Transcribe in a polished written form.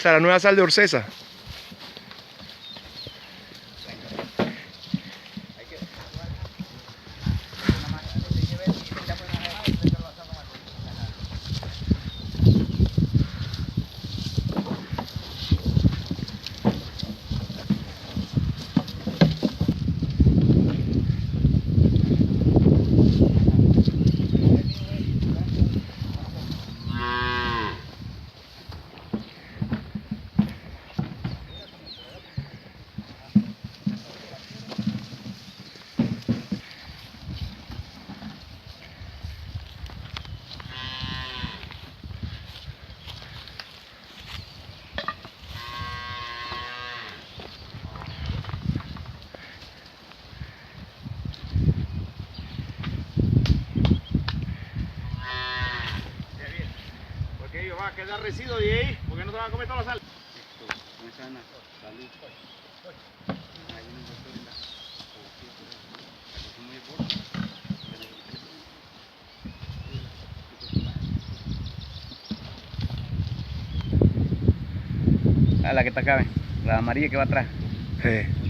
sea, la nueva sal de Orcesa. Va a quedar residuo de ahí, porque no te van a comer toda la sal. La que está acá, la amarilla que va atrás. Sí.